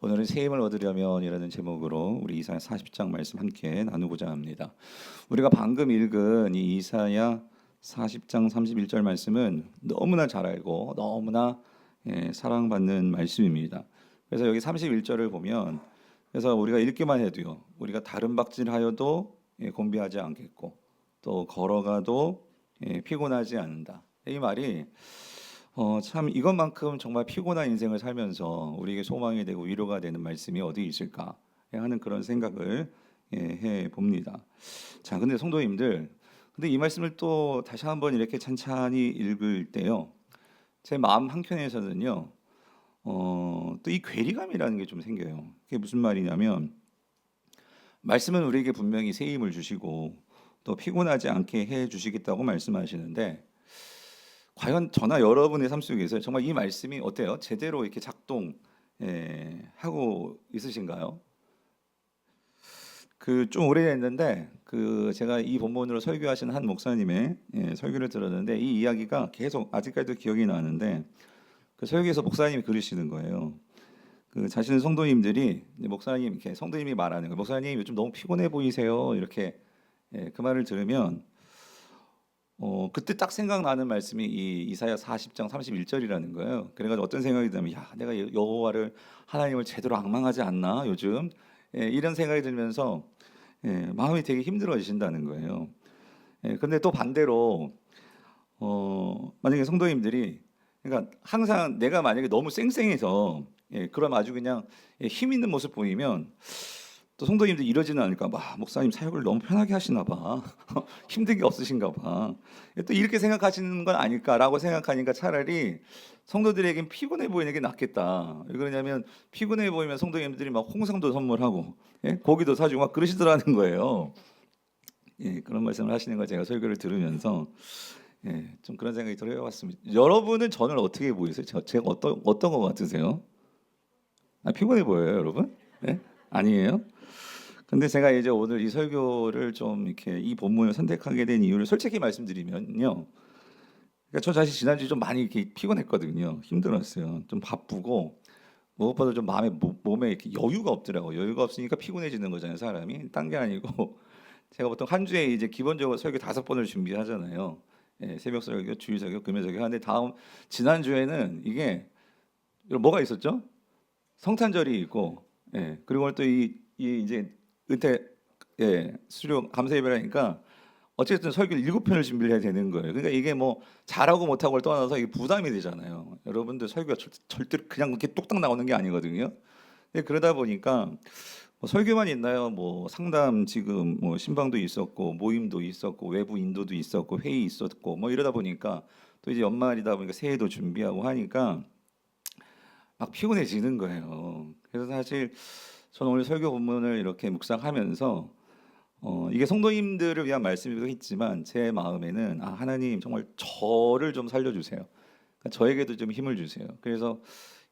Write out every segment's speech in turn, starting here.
오늘은 새 힘을 얻으려면이라는 제목으로 우리 이사야 40장 말씀 함께 나누고자 합니다. 우리가 방금 읽은 이 이사야 40장 31절 말씀은 너무나 잘 알고 너무나 사랑받는 말씀입니다. 그래서 여기 31절을 보면 그래서 우리가 읽기만 해도요. 우리가 다른 박질하여도 곤비하지 않겠고 또 걸어가도 피곤하지 않는다. 이 말이 참 이것만큼 정말 피곤한 인생을 살면서 우리에게 소망이 되고 위로가 되는 말씀이 어디 있을까 하는 그런 생각을 해 봅니다. 자, 근데 성도님들, 근데 이 말씀을 또 다시 한번 이렇게 찬찬히 읽을 때요, 제 마음 한켠에서는요, 또 이 괴리감이라는 게 좀 생겨요. 그게 무슨 말이냐면, 말씀은 우리에게 분명히 새 힘을 주시고 또 피곤하지 않게 해 주시겠다고 말씀하시는데. 과연 저나 여러분의 삶 속에서 정말 이 말씀이 어때요? 제대로 이렇게 작동 하고 있으신가요? 그 좀 오래됐는데 그 제가 이 본문으로 설교하신 한 목사님의 설교를 들었는데 이 이야기가 계속 아직까지도 기억이 나는데 그 설교에서 목사님이 그러시는 거예요. 그 자신의 성도님들이 이제 목사님 이렇게 성도님이 말하는 거예요. 목사님 요즘 너무 피곤해 보이세요. 이렇게 그 말을 들으면 그때 딱 생각나는 말씀이 이 이사야 40장 31절이라는 거예요. 그래가지고 어떤 생각이 들면, 야, 내가 여호와를 하나님을 제대로 앙망하지 않나 요즘 이런 생각이 들면서 마음이 되게 힘들어지신다는 거예요. 근데 또 반대로 만약에 성도님들이 그러니까 항상 내가 만약에 너무 쌩쌩해서 그럼 아주 그냥 힘 있는 모습 보이면 또 성도님들 이러지는 않을까 봐. 목사님 사역을 너무 편하게 하시나 봐. 힘든 게 없으신가 봐. 또 이렇게 생각하시는 건 아닐까라고 생각하니까 차라리 성도들에겐 피곤해 보이는 게 낫겠다. 왜 그러냐면 피곤해 보이면 성도님들이 막 홍삼도 선물하고 고기도 사주고 막 그러시더라는 거예요. 그런 말씀을 하시는 걸 제가 설교를 들으면서 좀 그런 생각이 들어봤습니다. 여러분은 저를 어떻게 보이세요? 제가 어떤 거 같으세요? 피곤해 보여요, 여러분? 아니에요? 근데 제가 이제 오늘 이 설교를 좀 이렇게 이 본문을 선택하게 된 이유를 솔직히 말씀드리면요. 그러니까 저 사실 지난주에 좀 많이 이렇게 피곤했거든요. 힘들었어요. 좀 바쁘고 무엇보다 좀 몸에 이렇게 여유가 없더라고요. 여유가 없으니까 피곤해지는 거잖아요, 사람이. 딴 게 아니고 제가 보통 한 주에 이제 기본적으로 설교 5번을 준비하잖아요. 새벽 설교, 주일 설교, 금요 설교. 근데 지난주에는 이게 뭐가 있었죠? 성탄절이 있고, 그리고 또 이 이제 은퇴 수료 감사 예배라니까 어쨌든 설교를 7편을 준비를 해야 되는 거예요. 그러니까 이게 뭐 잘하고 못하고를 떠나서 이게 부담이 되잖아요. 여러분들 설교가 절대로 그냥 이렇게 뚝딱 나오는 게 아니거든요. 그러다 보니까 뭐 설교만 있나요? 뭐 상담 지금 뭐 신방도 있었고 모임도 있었고 외부 인도도 있었고 회의 있었고 뭐 이러다 보니까 또 이제 연말이다 보니까 새해도 준비하고 하니까 막 피곤해지는 거예요. 그래서 사실 저는 오늘 설교 본문을 이렇게 묵상하면서 이게 성도님들을 위한 말씀이기도 했지만 제 마음에는 하나님 정말 저를 좀 살려주세요. 그러니까 저에게도 좀 힘을 주세요. 그래서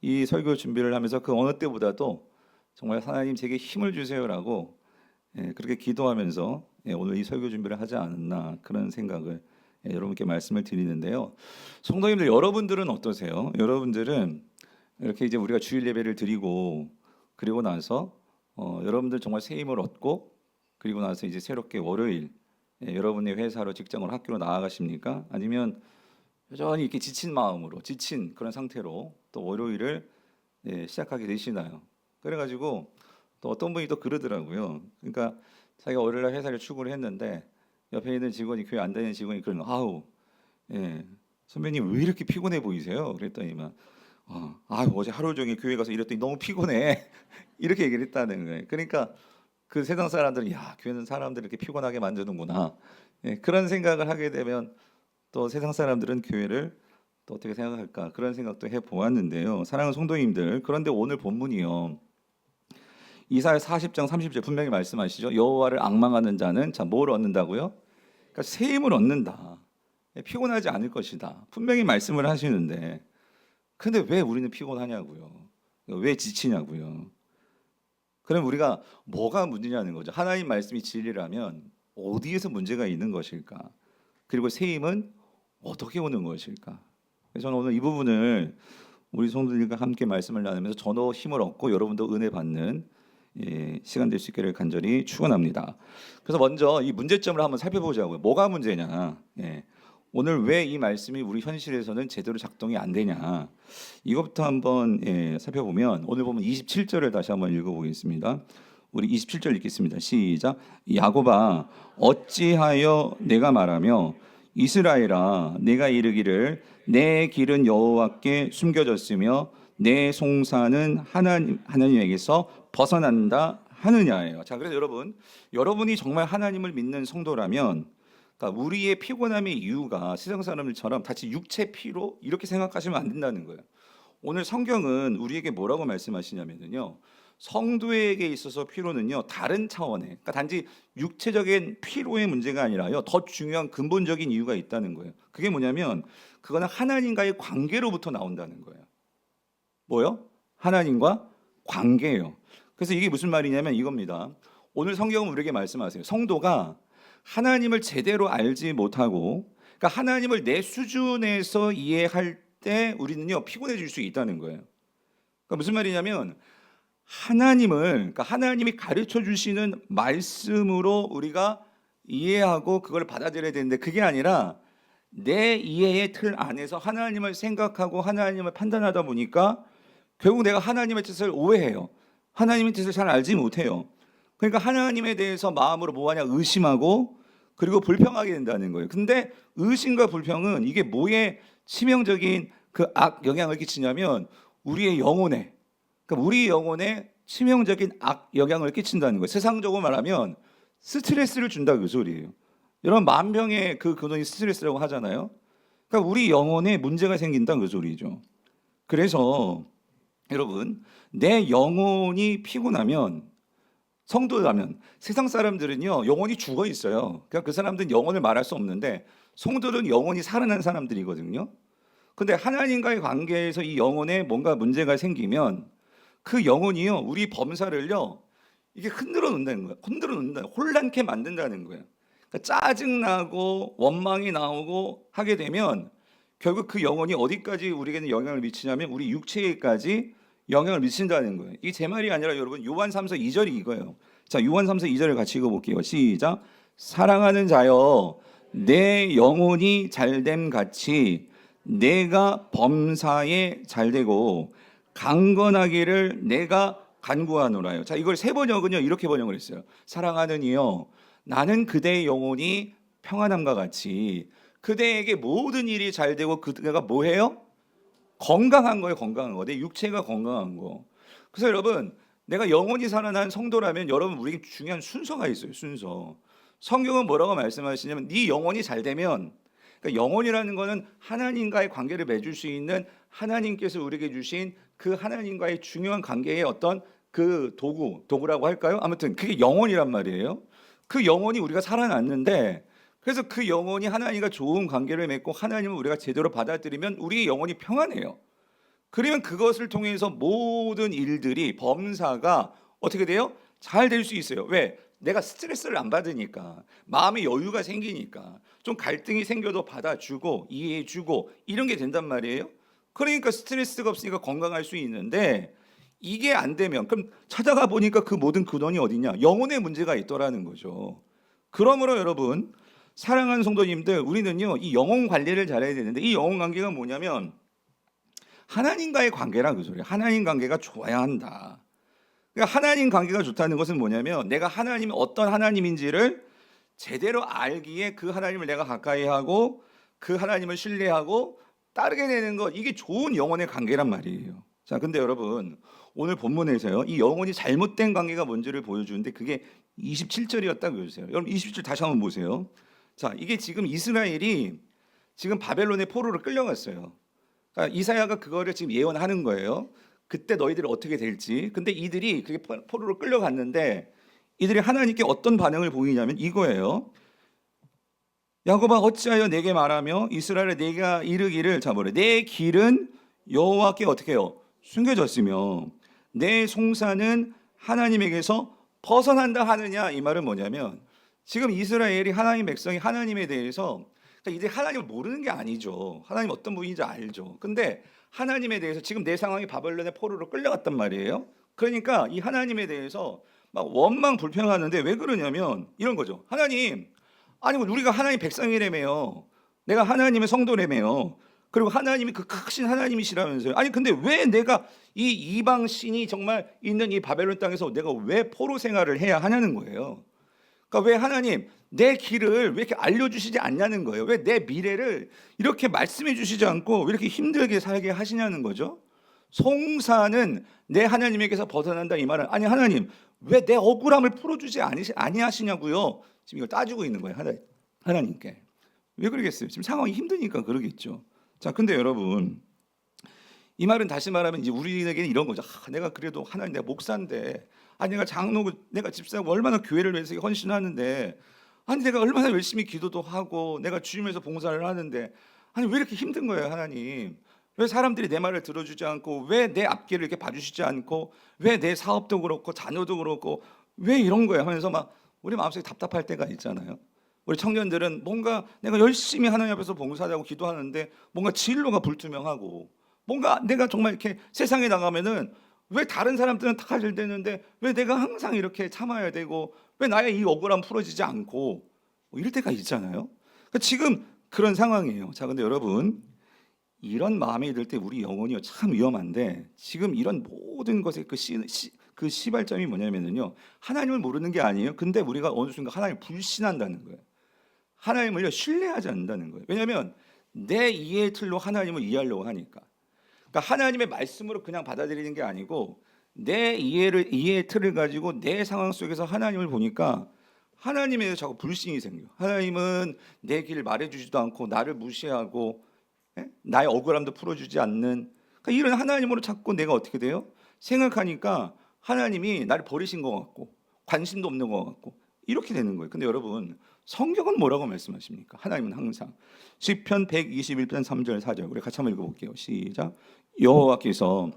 이 설교 준비를 하면서 그 어느 때보다도 정말 하나님 제게 힘을 주세요라고 그렇게 기도하면서 오늘 이 설교 준비를 하지 않았나 그런 생각을 여러분께 말씀을 드리는데요. 성도님들 여러분들은 어떠세요? 여러분들은 이렇게 이제 우리가 주일 예배를 드리고 그리고 나서 여러분들 정말 새 힘을 얻고 그리고 나서 이제 새롭게 월요일 여러분의 회사로 직장으로 학교로 나아가십니까? 아니면 여전히 이렇게 지친 마음으로 지친 그런 상태로 또 월요일을 시작하게 되시나요? 그래가지고 또 어떤 분이 또 그러더라고요. 그러니까 자기가 월요일날 회사를 출근을 했는데 옆에 있는 직원이 교회 안 다니는 직원이 그러는 아우 선배님 왜 이렇게 피곤해 보이세요? 그랬더니만 어제 하루 종일 교회 가서 이랬더니 너무 피곤해. 이렇게 얘기를 했다는 거예요. 그러니까 그 세상 사람들은 야, 교회는 사람들을 이렇게 피곤하게 만드는구나. 그런 생각을 하게 되면 또 세상 사람들은 교회를 또 어떻게 생각할까? 그런 생각도 해 보았는데요. 사랑하는 성도님들, 그런데 오늘 본문이요. 이사야 40장 30절 분명히 말씀하시죠. 여호와를 앙망하는 자는 뭘 얻는다고요? 그러니까 새 힘을 얻는다. 피곤하지 않을 것이다. 분명히 말씀을 하시는데 근데 왜 우리는 피곤하냐고요. 왜 지치냐고요. 그럼 우리가 뭐가 문제냐는 거죠. 하나님 말씀이 진리라면 어디에서 문제가 있는 것일까? 그리고 새 힘은 어떻게 오는 것일까? 그래서 저는 오늘 이 부분을 우리 성도들과 함께 말씀을 나누면서 저도 힘을 얻고 여러분도 은혜 받는 시간 될 수 있기를 간절히 축원합니다. 그래서 먼저 이 문제점을 한번 살펴보자고요. 뭐가 문제냐? 오늘 왜 이 말씀이 우리 현실에서는 제대로 작동이 안 되냐? 이것부터 한번 살펴보면 오늘 보면 27절을 다시 한번 읽어보겠습니다. 우리 27절 읽겠습니다. 시작. 야곱아 어찌하여 내가 말하며 이스라엘아 내가 이르기를 내 길은 여호와께 숨겨졌으며 내 송사는 하나님에게서 벗어난다 하느냐예요. 자, 그래서 여러분이 정말 하나님을 믿는 성도라면, 그러니까 우리의 피곤함의 이유가 세상 사람들처럼 다치 육체 피로 이렇게 생각하시면 안 된다는 거예요. 오늘 성경은 우리에게 뭐라고 말씀하시냐면요, 성도에게 있어서 피로는요 다른 차원의, 그러니까 단지 육체적인 피로의 문제가 아니라요 더 중요한 근본적인 이유가 있다는 거예요. 그게 뭐냐면 그거는 하나님과의 관계로부터 나온다는 거예요. 뭐요? 하나님과 관계예요. 그래서 이게 무슨 말이냐면 이겁니다. 오늘 성경은 우리에게 말씀하세요. 성도가 하나님을 제대로 알지 못하고, 그러니까 하나님을 내 수준에서 이해할 때 우리는요 피곤해질 수 있다는 거예요. 그러니까 무슨 말이냐면 그러니까 하나님이 가르쳐 주시는 말씀으로 우리가 이해하고 그걸 받아들여야 되는데, 그게 아니라 내 이해의 틀 안에서 하나님을 생각하고 하나님을 판단하다 보니까 결국 내가 하나님의 뜻을 오해해요. 하나님의 뜻을 잘 알지 못해요. 그러니까 하나님에 대해서 마음으로 뭐하냐 의심하고, 그리고 불평하게 된다는 거예요. 근데 의심과 불평은 이게 뭐에 치명적인 그 악 영향을 끼치냐면 우리의 영혼에, 그러니까 우리 영혼에 치명적인 악 영향을 끼친다는 거예요. 세상적으로 말하면 스트레스를 준다 그 소리예요. 여러분 만병의 그 근원이 스트레스라고 하잖아요. 그러니까 우리 영혼에 문제가 생긴다 그 소리죠. 그래서 여러분 내 영혼이 피곤하면, 성도라면, 세상 사람들은요 영혼이 죽어 있어요. 그러니까 그 사람들은 영혼을 말할 수 없는데 성도들은 영혼이 살아난 사람들이거든요. 근데 하나님과의 관계에서 이 영혼에 뭔가 문제가 생기면 그 영혼이요 우리 범사를요 이게 흔들어 놓는다는 거예요. 혼란케 만든다는 거예요. 그러니까 짜증나고 원망이 나오고 하게 되면 결국 그 영혼이 어디까지 우리에게는 영향을 미치냐면 우리 육체에까지 영향을 미친다는 거예요. 이게 제 말이 아니라 여러분 요한 3서 2절이 이거예요. 자, 요한 3서 2절을 같이 읽어볼게요. 시작. 사랑하는 자여 내 영혼이 잘됨 같이 내가 범사에 잘되고 강건하기를 내가 간구하노라요. 자, 이걸 세 번역은요 이렇게 번역을 했어요. 사랑하는 이여 나는 그대의 영혼이 평안함과 같이 그대에게 모든 일이 잘 되고 그대가 뭐해요? 건강한 거예요. 건강한 거. 내 육체가 건강한 거. 그래서 여러분 내가 영혼이 살아난 성도라면 여러분 우리에게 중요한 순서가 있어요. 순서. 성경은 뭐라고 말씀하시냐면 네 영혼이 잘 되면, 그러니까 영혼이라는 거는 하나님과의 관계를 맺을 수 있는 하나님께서 우리에게 주신 그 하나님과의 중요한 관계의 어떤 그 도구라고 할까요? 아무튼 그게 영혼이란 말이에요. 그 영혼이 우리가 살아났는데, 그래서 그 영혼이 하나님과 좋은 관계를 맺고 하나님을 우리가 제대로 받아들이면 우리의 영혼이 평안해요. 그러면 그것을 통해서 모든 일들이 범사가 어떻게 돼요? 잘 될 수 있어요. 왜? 내가 스트레스를 안 받으니까, 마음의 여유가 생기니까, 좀 갈등이 생겨도 받아주고 이해해주고 이런 게 된단 말이에요. 그러니까 스트레스가 없으니까 건강할 수 있는데, 이게 안 되면 그럼 찾아가 보니까 그 모든 근원이 어디냐? 영혼의 문제가 있더라는 거죠. 그러므로 여러분 사랑하는 성도님들, 우리는요 이 영혼 관리를 잘해야 되는데, 이 영혼 관계가 뭐냐면 하나님과의 관계라 그 소리예요. 하나님 관계가 좋아야 한다. 그러니까 하나님 관계가 좋다는 것은 뭐냐면 내가 하나님이 어떤 하나님인지를 제대로 알기에 그 하나님을 내가 가까이 하고 그 하나님을 신뢰하고 따르게 되는 것, 이게 좋은 영혼의 관계란 말이에요. 자, 근데 여러분 오늘 본문에서요 이 영혼이 잘못된 관계가 뭔지를 보여주는데 그게 27절이었다 그러세요. 여러분 27절 다시 한번 보세요. 자, 이게 지금 이스라엘이 지금 바벨론의 포로로 끌려갔어요. 그러니까 이사야가 그거를 지금 예언하는 거예요. 그때 너희들이 어떻게 될지. 근데 이들이 그게 포로로 끌려갔는데 이들이 하나님께 어떤 반응을 보이냐면 이거예요. 야곱아 어찌하여 내게 말하며 이스라엘에 내가 이르기를, 자 뭐래, 내 길은 여호와께 어떻게 해요? 숨겨졌으며 내 송사는 하나님에게서 벗어난다 하느냐. 이 말은 뭐냐면 지금 이스라엘이, 하나님 백성이 하나님에 대해서, 그러니까 이제 하나님을 모르는 게 아니죠. 하나님 어떤 분인지 알죠. 근데 하나님에 대해서 지금 내 상황이 바벨론의 포로로 끌려갔단 말이에요. 그러니까 이 하나님에 대해서 막 원망 불평하는데 왜 그러냐면 이런 거죠. 하나님, 아니 우리가 하나님 백성이라며요. 내가 하나님의 성도라며요. 그리고 하나님이 그 크신 하나님이시라면서요. 아니 근데 왜 내가 이 이방 신이 정말 있는 이 바벨론 땅에서 내가 왜 포로 생활을 해야 하냐는 거예요. 그러니까 왜 하나님 내 길을 왜 이렇게 알려주시지 않냐는 거예요. 왜 내 미래를 이렇게 말씀해 주시지 않고 왜 이렇게 힘들게 살게 하시냐는 거죠. 송사는 내 하나님에게서 벗어난다 이 말은, 아니 하나님 왜 내 억울함을 풀어주지 아니하시냐고요. 지금 이걸 따지고 있는 거예요. 하나님께. 왜 그러겠어요? 지금 상황이 힘드니까 그러겠죠. 자, 근데 여러분 이 말은 다시 말하면 이제 우리에게는 이런 거죠. 내가 그래도 하나님 내가 목사인데, 아니 내가 장로고 내가 집사고 얼마나 교회를 위해서 헌신하는데, 아니 내가 얼마나 열심히 기도도 하고 내가 주님에서 봉사를 하는데, 아니 왜 이렇게 힘든 거예요 하나님? 왜 사람들이 내 말을 들어주지 않고, 왜 내 앞길을 이렇게 봐주시지 않고, 왜 내 사업도 그렇고 자녀도 그렇고 왜 이런 거예요 하면서 막 우리 마음속에 답답할 때가 있잖아요. 우리 청년들은 뭔가 내가 열심히 하나님 앞에서 봉사하고 기도하는데 뭔가 진로가 불투명하고, 뭔가 내가 정말 이렇게 세상에 나가면은 왜 다른 사람들은 다 잘 되는데 왜 내가 항상 이렇게 참아야 되고, 왜 나의 이 억울함 풀어지지 않고, 뭐 이럴 때가 있잖아요. 그러니까 지금 그런 상황이에요. 자, 근데 여러분 이런 마음이 들 때 우리 영혼이 참 위험한데, 지금 이런 모든 것의 그 시발점이 뭐냐면요, 하나님을 모르는 게 아니에요. 근데 우리가 어느 순간 하나님을 불신한다는 거예요. 하나님을 신뢰하지 않는다는 거예요. 왜냐하면 내 이해의 틀로 하나님을 이해하려고 하니까. 그러니까 하나님의 말씀으로 그냥 받아들이는 게 아니고 내 이해의 틀을 가지고 내 상황 속에서 하나님을 보니까 하나님에 대해서 자꾸 불신이 생겨. 하나님은 내 길을 말해주지도 않고 나를 무시하고, 나의 억울함도 풀어주지 않는, 그러니까 이런 하나님으로 자꾸 내가 어떻게 돼요? 생각하니까 하나님이 나를 버리신 것 같고 관심도 없는 것 같고 이렇게 되는 거예요. 근데 여러분 성경은 뭐라고 말씀하십니까? 하나님은 항상 시편 121편 3절 4절 우리 같이 한번 읽어볼게요. 시작. 여호와께서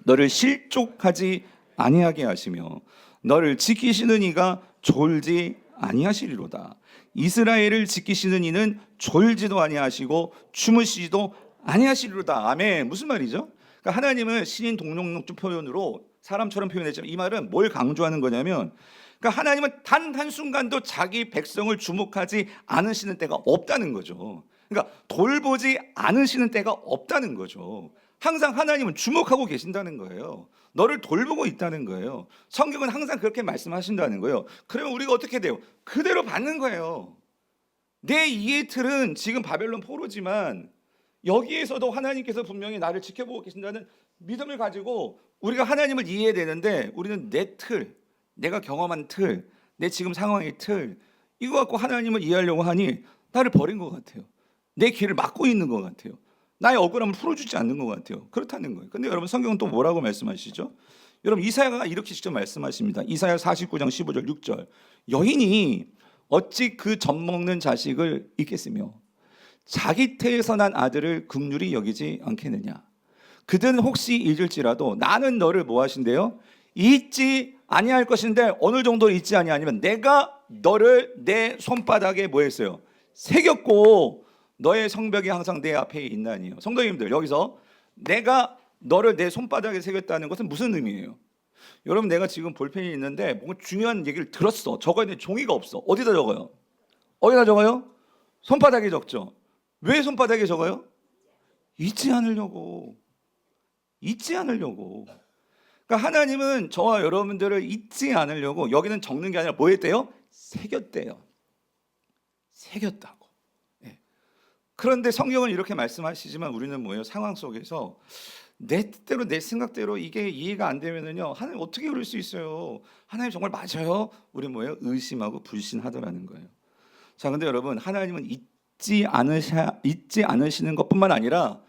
너를 실족하지 아니하게 하시며 너를 지키시는 이가 졸지 아니하시리로다. 이스라엘을 지키시는 이는 졸지도 아니하시고 주무시지도 아니하시리로다. 아멘. 무슨 말이죠? 그러니까 하나님은 신인 동명적 표현으로 사람처럼 표현했지만 이 말은 뭘 강조하는 거냐면, 그러니까 하나님은 단 한순간도 자기 백성을 주목하지 않으시는 때가 없다는 거죠. 그러니까 돌보지 않으시는 때가 없다는 거죠. 항상 하나님은 주목하고 계신다는 거예요. 너를 돌보고 있다는 거예요. 성경은 항상 그렇게 말씀하신다는 거예요. 그러면 우리가 어떻게 돼요? 그대로 받는 거예요. 내 이해 틀은 지금 바벨론 포로지만 여기에서도 하나님께서 분명히 나를 지켜보고 계신다는 믿음을 가지고 우리가 하나님을 이해해야 되는데, 우리는 내 틀, 내가 경험한 틀, 내 지금 상황의 틀, 이거 갖고 하나님을 이해하려고 하니 나를 버린 것 같아요. 내 길을 막고 있는 것 같아요. 나의 억울함을 풀어주지 않는 것 같아요. 그렇다는 거예요. 근데 여러분 성경은 또 뭐라고 말씀하시죠? 여러분 이사야가 이렇게 직접 말씀하십니다. 이사야 49장 15절 6절 여인이 어찌 그 젖먹는 자식을 잊겠으며 자기 태에서 난 아들을 긍휼히 여기지 않겠느냐. 그들은 혹시 잊을지라도 나는 너를 뭐 하신대요? 잊지 아니할 것인데 어느 정도 잊지 아니하면 내가 너를 내 손바닥에 뭐 했어요? 새겼고 너의 성벽이 항상 내 앞에 있나니요. 성도님들 여기서 내가 너를 내 손바닥에 새겼다는 것은 무슨 의미예요? 여러분 내가 지금 볼펜이 있는데 뭔가 중요한 얘기를 들었어. 적어야 되는 종이가 없어. 어디다 적어요? 어디다 적어요? 손바닥에 적죠. 왜 손바닥에 적어요? 잊지 않으려고. 잊지 않으려고. 그러니까 하나님은 저와 여러분들을 잊지 않으려고 여기는 적는 게 아니라 뭐 했대요? 새겼대요. 새겼다고. 네. 그런데 성경은 이렇게 말씀하시지만 우리는 뭐예요? 상황 속에서 내 뜻대로 내 생각대로 이게 이해가 안 되면은요, 하나님 어떻게 그럴 수 있어요? 하나님 정말 맞아요? 우리 뭐예요? 의심하고 불신하더라는 거예요. 자, 근데 여러분 하나님은 잊지 않으시는 것뿐만 아니라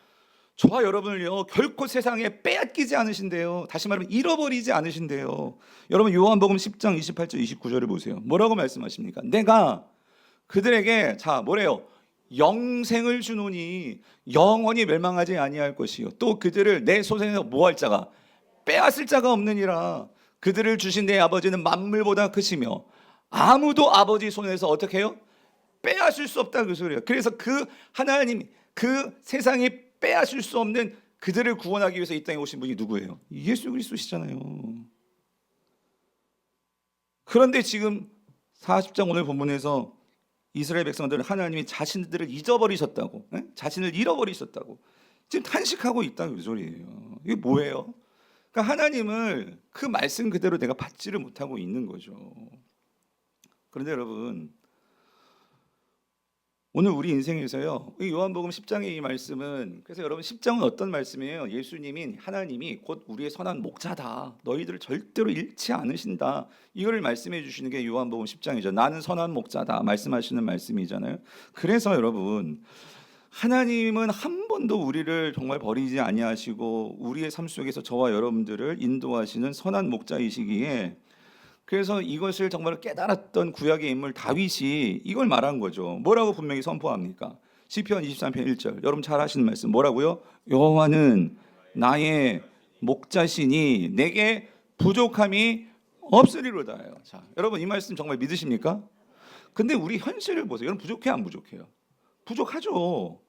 저와 여러분을요 결코 세상에 빼앗기지 않으신대요. 다시 말하면 잃어버리지 않으신대요. 여러분 요한복음 10장 28절 29절을 보세요. 뭐라고 말씀하십니까? 내가 그들에게 자 뭐래요? 영생을 주노니 영원히 멸망하지 아니할 것이요 또 그들을 내 손에서 뭐할 자가 빼앗을 자가 없느니라. 그들을 주신 내 아버지는 만물보다 크시며 아무도 아버지 손에서 어떻게 해요? 빼앗을 수 없다 그 소리예요. 그래서 그 하나님 그 세상이 빼앗을 수 없는 그들을 구원하기 위해서 이 땅에 오신 분이 누구예요? 예수 그리스도시잖아요. 그런데 지금 40장 오늘 본문에서 이스라엘 백성들은 하나님이 자신들을 잊어버리셨다고, 자신을 잃어버리셨다고 지금 탄식하고 있다는 그 소리예요. 이게 뭐예요? 그러니까 하나님을 그 말씀 그대로 내가 받지를 못하고 있는 거죠. 그런데 여러분, 오늘 우리 인생에서요, 이 요한복음 10장의 이 말씀은, 그래서 여러분 10장은 어떤 말씀이에요? 예수님이, 하나님이 곧 우리의 선한 목자다, 너희들을 절대로 잃지 않으신다, 이걸 말씀해 주시는 게 요한복음 10장이죠. 나는 선한 목자다 말씀하시는 말씀이잖아요. 그래서 여러분, 하나님은 한 번도 우리를 정말 버리지 아니하시고 우리의 삶 속에서 저와 여러분들을 인도하시는 선한 목자이시기에, 그래서 이것을 정말 깨달았던 구약의 인물 다윗이 이걸 말한 거죠. 뭐라고 분명히 선포합니까? 시편 23편 1절. 여러분 잘 아시는 말씀 뭐라고요? 여호와는 나의 목자시니 내게 부족함이 없으리로다요. 자, 여러분 이 말씀 정말 믿으십니까? 근데 우리 현실을 보세요. 여러분 부족해 안 부족해요? 부족하죠.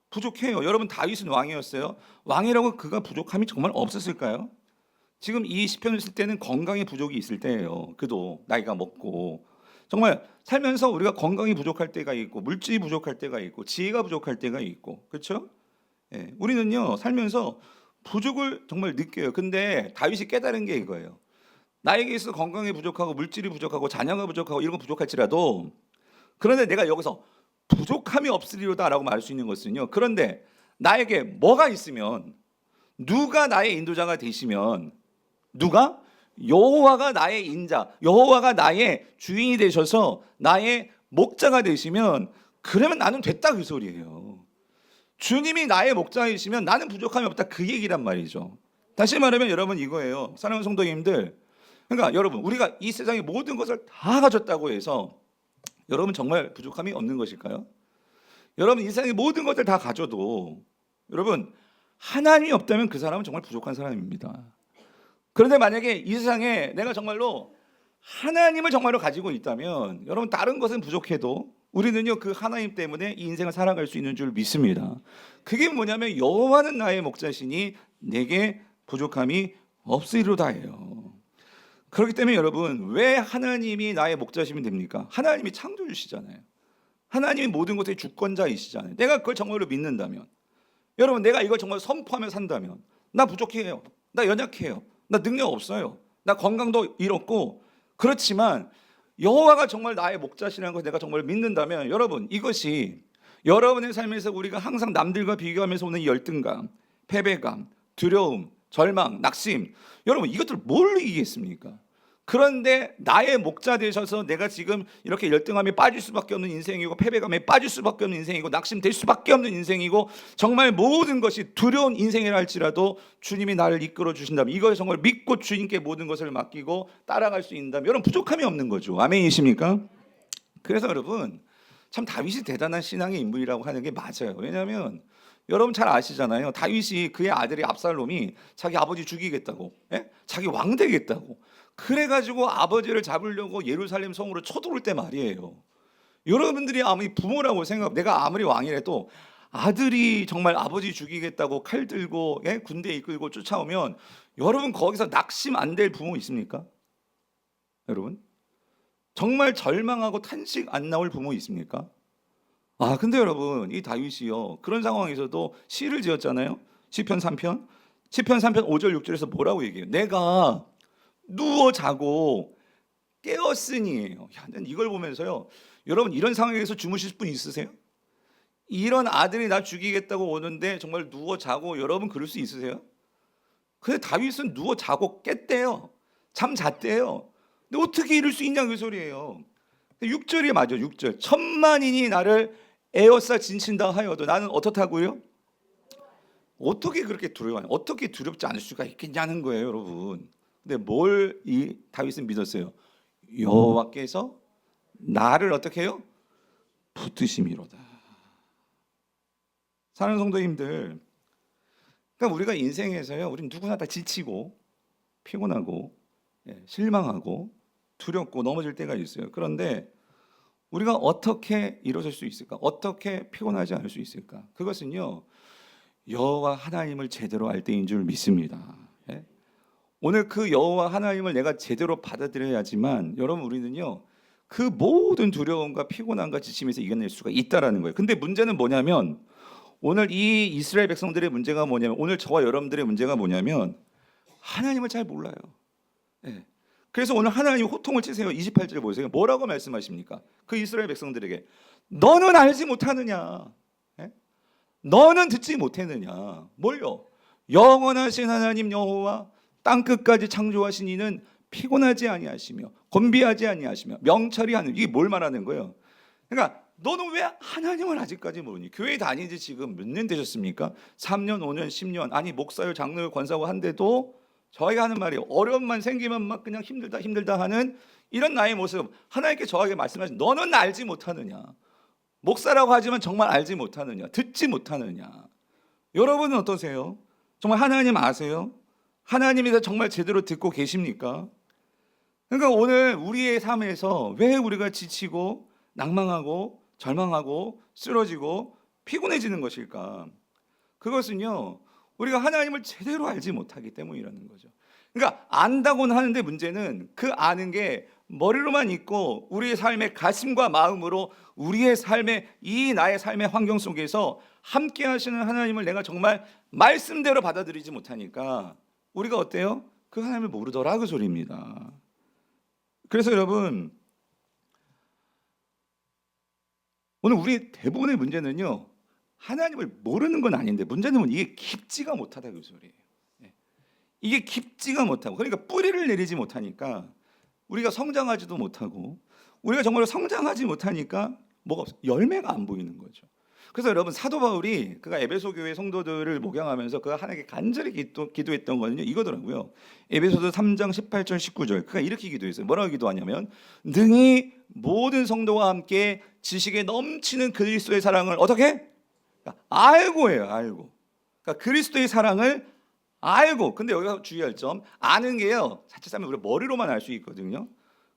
부족해요. 여러분 다윗은 왕이었어요. 왕이라고 그가 부족함이 정말 없었을까요? 지금 이 시편을 쓸 때는 건강에 부족이 있을 때예요. 그도 나이가 먹고 정말 살면서 우리가 건강이 부족할 때가 있고 물질이 부족할 때가 있고 지혜가 부족할 때가 있고, 그렇죠? 예, 우리는요 살면서 부족을 정말 느껴요. 근데 다윗이 깨달은 게 이거예요. 나에게 있어 건강이 부족하고 물질이 부족하고 자녀가 부족하고 이런 거 부족할지라도, 그런데 내가 여기서 부족함이 없으리로다라고 말할 수 있는 것은요, 그런데 나에게 뭐가 있으면, 누가 나의 인도자가 되시면, 누가? 여호와가 나의 인자, 여호와가 나의 주인이 되셔서 나의 목자가 되시면, 그러면 나는 됐다 그 소리예요. 주님이 나의 목자이시면 나는 부족함이 없다 그 얘기란 말이죠. 다시 말하면 여러분 이거예요. 사랑하는 성도님들, 그러니까 여러분 우리가 이 세상의 모든 것을 다 가졌다고 해서 여러분 정말 부족함이 없는 것일까요? 여러분 이 세상의 모든 것을 다 가져도 여러분 하나님이 없다면 그 사람은 정말 부족한 사람입니다. 그런데 만약에 이 세상에 내가 정말로 하나님을 정말로 가지고 있다면 여러분 다른 것은 부족해도 우리는요 그 하나님 때문에 이 인생을 살아갈 수 있는 줄 믿습니다. 그게 뭐냐면 여호와는 나의 목자시니 내게 부족함이 없으리로다예요. 그렇기 때문에 여러분 왜 하나님이 나의 목자시면 됩니까? 하나님이 창조주시잖아요. 하나님이 모든 것의 주권자이시잖아요. 내가 그걸 정말로 믿는다면, 여러분 내가 이걸 정말 선포하며 산다면, 나 부족해요, 나 연약해요, 나 능력 없어요, 나 건강도 잃었고, 그렇지만 여호와가 정말 나의 목자시라는 것을 내가 정말 믿는다면, 여러분 이것이 여러분의 삶에서 우리가 항상 남들과 비교하면서 오는 이 열등감, 패배감, 두려움, 절망, 낙심, 여러분 이것들 뭘 이기겠습니까? 그런데 나의 목자 되셔서 내가 지금 이렇게 열등함에 빠질 수밖에 없는 인생이고, 패배감에 빠질 수밖에 없는 인생이고, 낙심될 수밖에 없는 인생이고, 정말 모든 것이 두려운 인생이라 할지라도 주님이 나를 이끌어 주신다면, 이걸 정말 믿고 주님께 모든 것을 맡기고 따라갈 수 있다면 여러분 부족함이 없는 거죠. 아멘이십니까? 그래서 여러분 참 다윗이 대단한 신앙의 인물이라고 하는 게 맞아요. 왜냐하면 여러분 잘 아시잖아요. 다윗이 그의 아들이 압살롬이 자기 아버지 죽이겠다고, 자기 왕 되겠다고 그래가지고 아버지를 잡으려고 예루살렘 성으로 쳐들어올 때 말이에요. 여러분들이 아무리 부모라고 내가 아무리 왕이라도 아들이 정말 아버지 죽이겠다고 칼 들고 군대 이끌고 쫓아오면 여러분 거기서 낙심 안 될 부모 있습니까? 여러분 정말 절망하고 탄식 안 나올 부모 있습니까? 근데 여러분 이 다윗이요 그런 상황에서도 시를 지었잖아요. 시편 3편 5절 6절에서 뭐라고 얘기해요? 내가 누워 자고 깨었으니예요. 난 이걸 보면서요, 여러분 이런 상황에서 주무실 분 있으세요? 이런 아들이 나 죽이겠다고 오는데 정말 누워 자고, 여러분 그럴 수 있으세요? 근데 다윗은 누워 자고 깼대요. 잠 잤대요. 근데 어떻게 이럴 수 있냐 그 소리예요. 6절이 맞아. 6절 천만인이 나를 에워싸 진친다 하여도 나는 어떻다고요? 어떻게 그렇게 두려워하냐, 어떻게 두렵지 않을 수가 있겠냐는 거예요 여러분. 근데 뭘 이 다윗은 믿었어요? 여호와께서 나를 어떻게 해요? 붙드심이로다. 사랑하는 성도님들, 그러니까 우리가 인생에서요, 우리는 누구나 다 지치고 피곤하고 실망하고 두렵고 넘어질 때가 있어요. 그런데 우리가 어떻게 일어설 수 있을까? 어떻게 피곤하지 않을 수 있을까? 그것은요, 여호와 하나님을 제대로 알 때인 줄 믿습니다. 예? 오늘 그 여호와 하나님을 내가 제대로 받아들여야지만 여러분 우리는요 그 모든 두려움과 피곤함과 지침에서 이겨낼 수가 있다라는 거예요. 근데 문제는 뭐냐면 오늘 이 이스라엘 백성들의 문제가 뭐냐면 오늘 저와 여러분들의 문제가 뭐냐면 하나님을 잘 몰라요. 예. 그래서 오늘 하나님 호통을 치세요. 28절에 보세요. 뭐라고 말씀하십니까? 그 이스라엘 백성들에게 너는 알지 못하느냐? 예? 너는 듣지 못했느냐? 뭘요? 영원하신 하나님 여호와 땅 끝까지 창조하신 이는 피곤하지 아니하시며 곤비하지 아니하시며 명철이 하는 이게 뭘 말하는 거예요? 그러니까 너는 왜 하나님을 아직까지 모르니? 교회 다닌 지 지금 몇 년 되셨습니까? 3년, 5년, 10년 아니 목사요, 장로요, 권사고 한데도 저희가 하는 말이에요. 어려움만 생기면 막 그냥 힘들다 하는 이런 나의 모습 하나님께 저에게 말씀하신 너는 알지 못하느냐? 목사라고 하지만 정말 알지 못하느냐? 듣지 못하느냐? 여러분은 어떠세요? 정말 하나님 아세요? 하나님에 대해서 정말 제대로 듣고 계십니까? 그러니까 오늘 우리의 삶에서 왜 우리가 지치고 낭망하고 절망하고 쓰러지고 피곤해지는 것일까? 그것은요 우리가 하나님을 제대로 알지 못하기 때문이라는 거죠. 그러니까 안다고는 하는데 문제는 그 아는 게 머리로만 있고 우리의 삶의 가슴과 마음으로 우리의 삶의 이 나의 삶의 환경 속에서 함께 하시는 하나님을 내가 정말 말씀대로 받아들이지 못하니까 우리가 어때요? 그 하나님을 모르더라 그 소리입니다. 그래서 여러분 오늘 우리 대부분의 문제는요 하나님을 모르는 건 아닌데 문제는 이게 깊지가 못하다 그 소리예요. 이게 깊지가 못하고 그러니까 뿌리를 내리지 못하니까 우리가 성장하지도 못하고 우리가 정말로 성장하지 못하니까 뭐가 없어 열매가 안 보이는 거죠. 그래서 여러분 사도 바울이 그가 에베소 교회 성도들을 목양하면서 그가 하나님께 간절히 기도했던 거는요 이거더라고요. 에베소서 3장 18절 19절 그가 이렇게 기도했어요. 뭐라고 기도하냐면 능히 모든 성도와 함께 지식에 넘치는 그리스도의 사랑을 어떻게? 그러니까 알고예요. 알고. 그러니까 그리스도의 사랑을 알고. 근데 여기서 주의할 점 아는 게요 자칫하면 우리 머리로만 알 수 있거든요.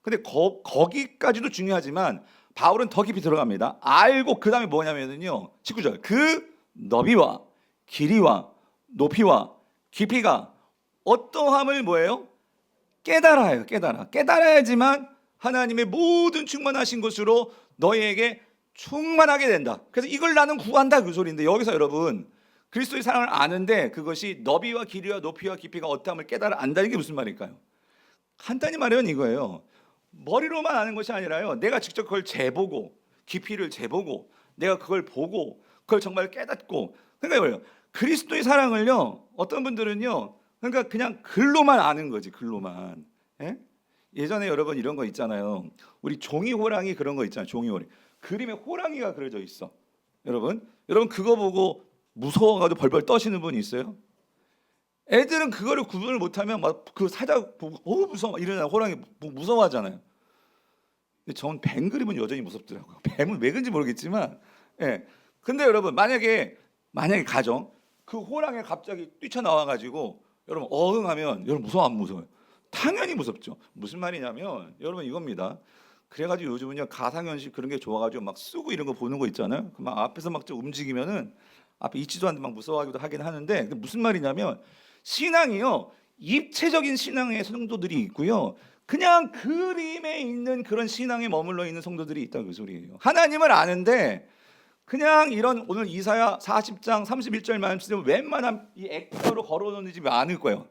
근데 거기까지도 중요하지만 바울은 더 깊이 들어갑니다. 알고 그 다음에 뭐냐면요 19절 그 너비와 길이와 높이와 깊이가 어떠함을 뭐예요? 깨달아요. 깨달아야지만 하나님의 모든 충만하신 것으로 너희에게 충만하게 된다. 그래서 이걸 나는 구한다 그 소리인데 여기서 여러분 그리스도의 사랑을 아는데 그것이 너비와 길이와 높이와 깊이가 어떠함을 깨달아 안다는 게 무슨 말일까요? 간단히 말하면 이거예요. 머리로만 아는 것이 아니라요 내가 직접 그걸 재보고 깊이를 재보고 내가 그걸 보고 그걸 정말 깨닫고 그러니까 뭐예요? 그리스도의 사랑을요 어떤 분들은요 그러니까 그냥 글로만 아는 거지 글로만. 예? 예전에 여러분 이런 거 있잖아요. 우리 종이 호랑이 그런 거 있잖아요. 종이 호랑이 그림에 호랑이가 그려져 있어. 여러분 그거 보고 무서워가지고 벌벌 떠시는 분 있어요? 애들은 그거를 구분을 못하면 막 그 사자 보고 무서워 이러나 호랑이 무서워하잖아요. 근데 전 뱀 그림은 여전히 무섭더라고요. 뱀은 왜 그런지 모르겠지만, 예. 근데 여러분 만약에 가정 그 호랑이 갑자기 뛰쳐나와가지고 여러분 어흥하면 여러분 무서워 안 무서워요? 당연히 무섭죠. 무슨 말이냐면 여러분 이겁니다. 그래가지고 요즘은요 가상현실 그런 게 좋아가지고 막 쓰고 이런 거 보는 거 있잖아요. 그 막 앞에서 막 좀 움직이면은 앞에 있지도 않는데 막 무서워하기도 하긴 하는데 무슨 말이냐면 신앙이요 입체적인 신앙의 성도들이 있고요 그냥 그림에 있는 그런 신앙에 머물러 있는 성도들이 있다 그 소리예요. 하나님을 아는데 그냥 이런 오늘 이사야 40장 31절 말씀을 웬만한 이 액자로 걸어놓는지 않을 거예요.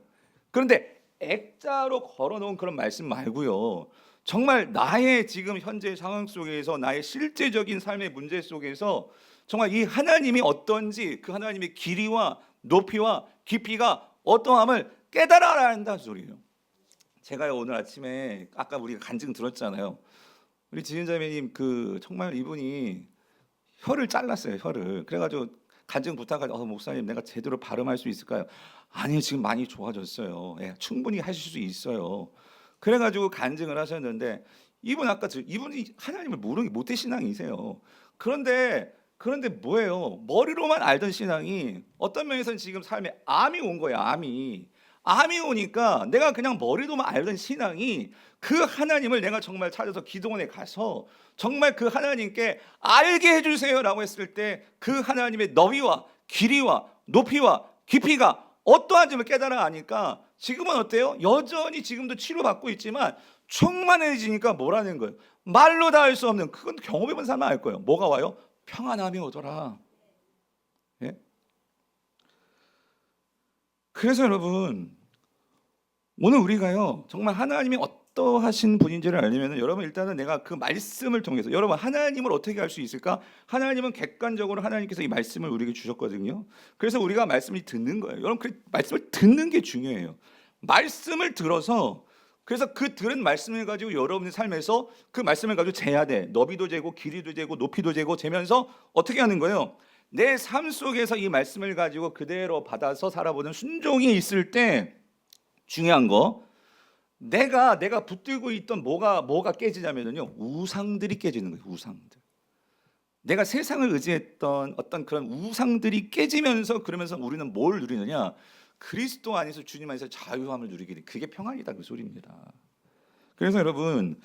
그런데 액자로 걸어놓은 그런 말씀 말고요 정말 나의 지금 현재 상황 속에서 나의 실제적인 삶의 문제 속에서 정말 이 하나님이 어떤지 그 하나님의 길이와 높이와 깊이가 어떠함을 깨달아야 한다는 소리예요. 제가요 오늘 아침에 아까 우리가 간증 들었잖아요. 우리 지은자매님 그 정말 이분이 혀를 잘랐어요. 혀를. 그래가지고 간증 부탁하죠. 목사님 내가 제대로 발음할 수 있을까요? 아니요 지금 많이 좋아졌어요. 예, 충분히 하실 수 있어요. 그래가지고 간증을 하셨는데 이분이 하나님을 모르는 게 모태 신앙이세요. 그런데 뭐예요? 머리로만 알던 신앙이 어떤 면에서는 지금 삶에 암이 온 거야. 암이 오니까 내가 그냥 머리로만 알던 신앙이 그 하나님을 내가 정말 찾아서 기도원에 가서 정말 그 하나님께 알게 해주세요라고 했을 때 그 하나님의 너비와 길이와 높이와 깊이가 어떠한지를 깨달아 아니까 지금은 어때요? 여전히 지금도 치료받고 있지만 충만해지니까 뭐라는 거예요? 말로 다 할 수 없는, 그건 경험해본 사람은 알 거예요. 뭐가 와요? 평안함이 오더라. 예? 그래서 여러분, 오늘 우리가요 정말 하나님이 어떠하신 분인지를 알려면 여러분 일단은 내가 그 말씀을 통해서, 여러분 하나님을 어떻게 알 수 있을까? 하나님은 객관적으로 하나님께서 이 말씀을 우리에게 주셨거든요. 그래서 우리가 말씀을 듣는 거예요. 여러분 그 말씀을 듣는 게 중요해요. 말씀을 들어서, 그래서 그 들은 말씀을 가지고 여러분의 삶에서 그 말씀을 가지고 재야 돼. 너비도 재고 길이도 재고 높이도 재면서 어떻게 하는 거예요? 내 삶 속에서 이 말씀을 가지고 그대로 받아서 살아보는 순종이 있을 때 중요한 거, 내가 붙들고 있던 뭐가 깨지냐면요, 우상들이 깨지는 거예요. 우상들. 내가 세상을 의지했던 어떤 그런 우상들이 깨지면서, 그러면서 우리는 뭘 누리느냐? 그리스도 안에서, 주님 안에서 자유함을 누리게 돼. 그게 평안이다, 그 소리입니다. 그래서 여러분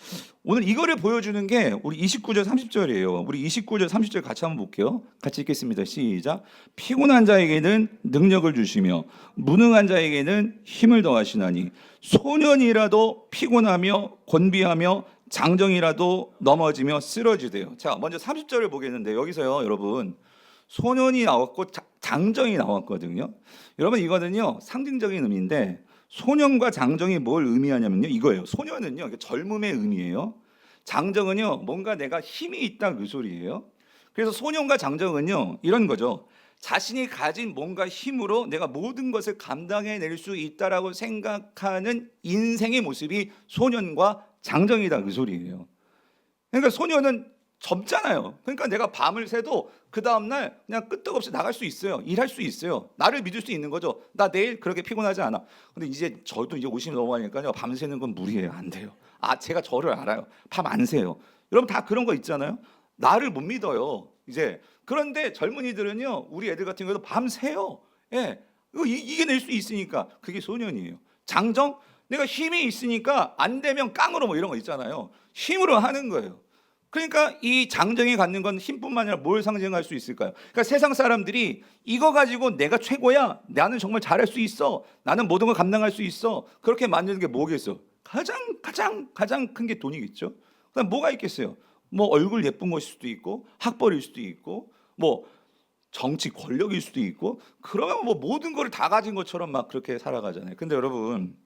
오늘 이거를 보여주는 게 우리 29절 30절이에요. 우리 29절 30절 같이 한번 볼게요. 같이 읽겠습니다. 시작. 피곤한 자에게는 능력을 주시며 무능한 자에게는 힘을 더하시나니 소년이라도 피곤하며 곤비하며 장정이라도 넘어지며 쓰러지대요. 자, 먼저 30절을 보겠는데 여기서요 여러분, 소년이 나왔고 장정이 나왔거든요. 여러분 이거는요 상징적인 의미인데, 소년과 장정이 뭘 의미하냐면요 이거예요. 소년은요 젊음의 의미예요. 장정은요 뭔가 내가 힘이 있다, 그 소리예요. 그래서 소년과 장정은요 이런 거죠. 자신이 가진 뭔가 힘으로 내가 모든 것을 감당해낼 수 있다라고 생각하는 인생의 모습이 소년과 장정이다, 그 소리예요. 그러니까 소년은 젊잖아요. 그러니까 내가 밤을 새도 그 다음날 그냥 끄떡없이 나갈 수 있어요. 일할 수 있어요. 나를 믿을 수 있는 거죠. 나 내일 그렇게 피곤하지 않아. 근데 이제 저도 이제 50이 넘어가니까요 밤새는 건 무리예요. 안 돼요. 제가 저를 알아요. 밤 안 새요. 여러분 다 그런 거 있잖아요. 나를 못 믿어요 이제. 그런데 젊은이들은요, 우리 애들 같은 경우도 밤 새요. 예, 이거 이겨낼 수 있으니까. 그게 소년이에요. 장정, 내가 힘이 있으니까 안 되면 깡으로 뭐 이런 거 있잖아요. 힘으로 하는 거예요. 그러니까 이 장정이 갖는 건 힘뿐만 아니라 뭘 상징할 수 있을까요? 그러니까 세상 사람들이 이거 가지고 내가 최고야, 나는 정말 잘할 수 있어, 나는 모든 걸 감당할 수 있어, 그렇게 만드는 게 뭐겠어? 가장 큰 게 돈이겠죠. 그다음 뭐가 있겠어요? 뭐 얼굴 예쁜 것일 수도 있고, 학벌일 수도 있고, 뭐 정치 권력일 수도 있고, 그러면 뭐 모든 걸 다 가진 것처럼 막 그렇게 살아가잖아요. 근데 여러분